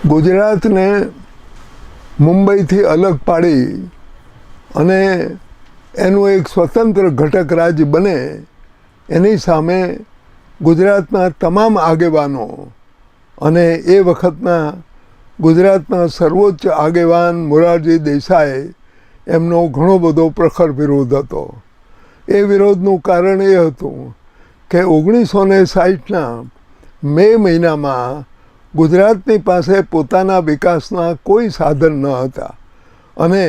ગુજરાતને મુંબઈથી અલગ પાડી અને એનું એક સ્વતંત્ર ઘટક રાજ્ય બને એની સામે ગુજરાતના તમામ આગેવાનો અને એ વખતના ગુજરાતના સર્વોચ્ચ આગેવાન મોરારજી દેસાઈ એમનો ઘણો બધો પ્રખર વિરોધ હતો. એ વિરોધનું કારણ એ હતું કે 1960ના મે મહિનામાં ગુજરાતની પાસે પોતાના વિકાસના કોઈ સાધન ન હતા અને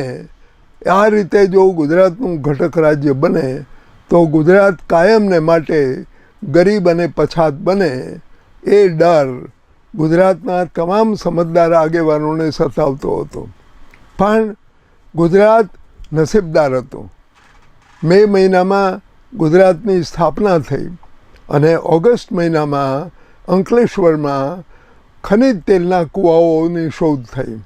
આ રીતે જો ગુજરાતનું ઘટક રાજ્ય બને તો ગુજરાત કાયમને માટે ગરીબ અને પછાત બને એ ડર ગુજરાતના તમામ સમજદાર આગેવાનોને સતાવતો હતો. પણ ગુજરાત નસીબદાર હતું. મે મહિનામાં ગુજરાતની સ્થાપના થઈ અને ઓગસ્ટ મહિનામાં અંકલેશ્વરમાં ખનિજ તેલના કૂવાઓની શોધ થઈ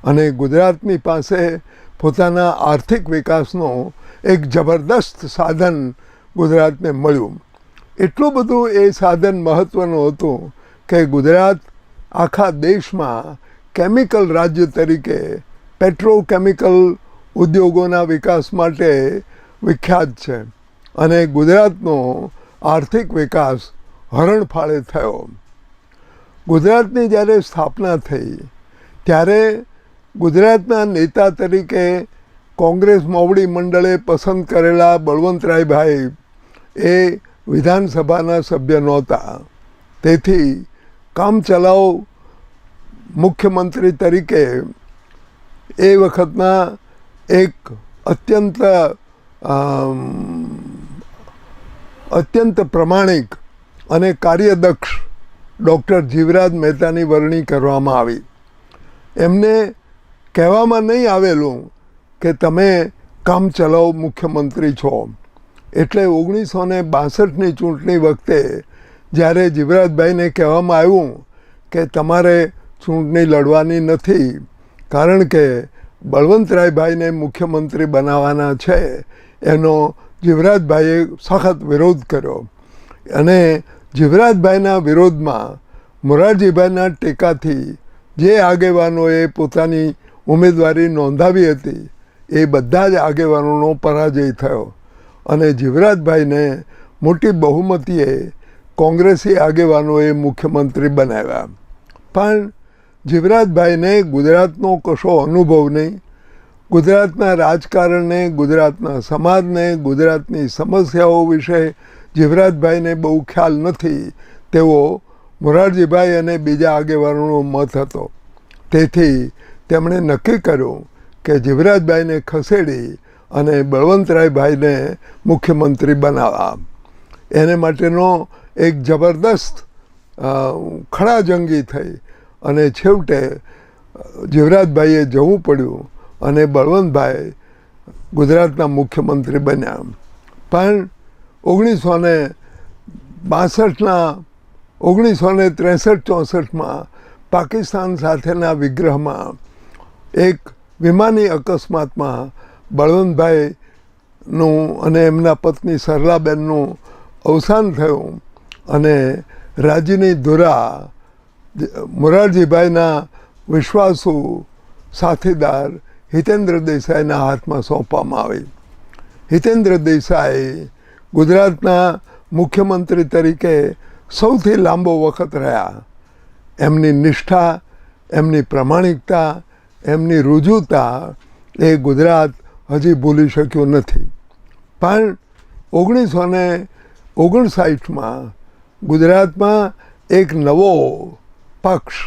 અને ગુજરાતની પાસે પોતાના આર્થિક વિકાસનો એક જબરદસ્ત સાધન ગુજરાતને મળ્યું. એટલું બધું એ સાધન મહત્ત્વનું હતું કે ગુજરાત આખા દેશમાં કેમિકલ રાજ્ય તરીકે પેટ્રોકેમિકલ ઉદ્યોગોના વિકાસ માટે વિખ્યાત છે અને ગુજરાતનો આર્થિક વિકાસ હરણફાળે થયો. ગુજરાતની જ્યારે સ્થાપના થઈ ત્યારે ગુજરાતના નેતા તરીકે કોંગ્રેસ મોવડી મંડળે પસંદ કરેલા બળવંતરાયભાઈ એ વિધાનસભાના સભ્ય નહોતા. તેથી કામચલાઉ મુખ્યમંત્રી તરીકે એ વખતના એક અત્યંત પ્રમાણિક અને કાર્યદક્ષ ડૉક્ટર જીવરાજ મહેતાની વરણી કરવામાં આવી. એમને કહેવામાં નહીં આવેલું કે તમે કામચલાઉ મુખ્યમંત્રી છો. એટલે 1962ની ચૂંટણી વખતે જ્યારે જીવરાજભાઈને કહેવામાં આવ્યું કે તમારે ચૂંટણી લડવાની નથી કારણ કે બળવંતરાયભાઈને મુખ્યમંત્રી બનાવવાના છે, એનો જીવરાજભાઈએ સખત વિરોધ કર્યો અને જીવરાજભાઈના વિરોધમાં મોરારજીભાઈના ટેકાથી જે આગેવાનોએ પોતાની ઉમેદવારી નોંધાવી હતી એ બધા જ આગેવાનોનો પરાજય થયો અને જીવરાજભાઈને મોટી બહુમતીએ કોંગ્રેસી આગેવાનોએ મુખ્યમંત્રી બનાવ્યા. પણ જીવરાજભાઈને ગુજરાતનો કશો અનુભવ નહીં, ગુજરાતના રાજકારણને, ગુજરાતના સમાજને, ગુજરાતની સમસ્યાઓ વિશે જીવરાજભાઈને બહુ ખ્યાલ નથી તેવો મોરારજીભાઈ અને બીજા આગેવાનોનો મત હતો. તેથી તેમણે નક્કી કર્યું કે જીવરાજભાઈને ખસેડી અને બળવંતરાયભાઈને મુખ્યમંત્રી બનાવવા. એને માટેનો એક જબરદસ્ત ખડાજંગી થઈ અને છેવટે જીવરાજભાઈએ જવું પડ્યું અને બળવંતભાઈ ગુજરાતના મુખ્યમંત્રી બન્યા. પણ 1963-64માં પાકિસ્તાન સાથેના વિગ્રહમાં એક વિમાની અકસ્માતમાં બળવંતભાઈનું અને એમના પત્ની સરલાબેનનું અવસાન થયું અને રાજ્યની ધુરા મોરારજીભાઈના વિશ્વાસુ સાથીદાર હિતેન્દ્ર દેસાઈના હાથમાં સોંપવામાં આવી. હિતેન્દ્ર દેસાઈ ગુજરાતના મુખ્યમંત્રી તરીકે સૌથી લાંબો વખત રહ્યા. એમની નિષ્ઠા, એમની પ્રમાણિકતા, એમની રુજુતા એ ગુજરાત હજી ભૂલી શક્યું નથી. પણ 1959માં ગુજરાતમાં એક નવો પક્ષ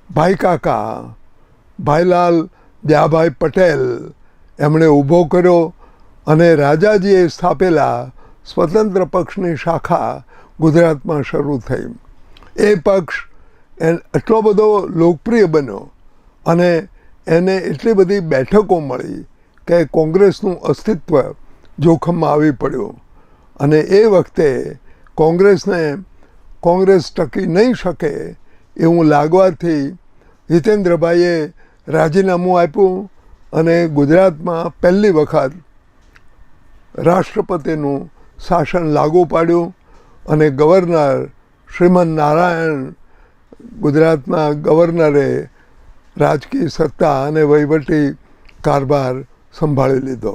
ભાઈકાકા ભાઈલાલ દયાભાઈ પટેલ એમણે ઊભો કર્યો અને રાજાજીએ સ્થાપેલા સ્વતંત્ર પક્ષની શાખા ગુજરાતમાં શરૂ થઈ. એ પક્ષ એટલો બધો લોકપ્રિય બન્યો અને એને એટલી બધી બેઠકો મળી કે કોંગ્રેસનું અસ્તિત્વ જોખમમાં આવી પડ્યું અને એ વખતે કોંગ્રેસ ટકી નહીં શકે એવું લાગવાથી હિતેન્દ્રભાઈએ રાજીનામું આપ્યું અને ગુજરાતમાં પહેલી વખત રાષ્ટ્રપતિનું શાસન લાગુ પાડ્યું અને ગવર્નર શ્રીમન નારાયણ ગુજરાતના ગવર્નરે રાજકીય સત્તા અને વહીવટી કારભાર સંભાળી લીધો.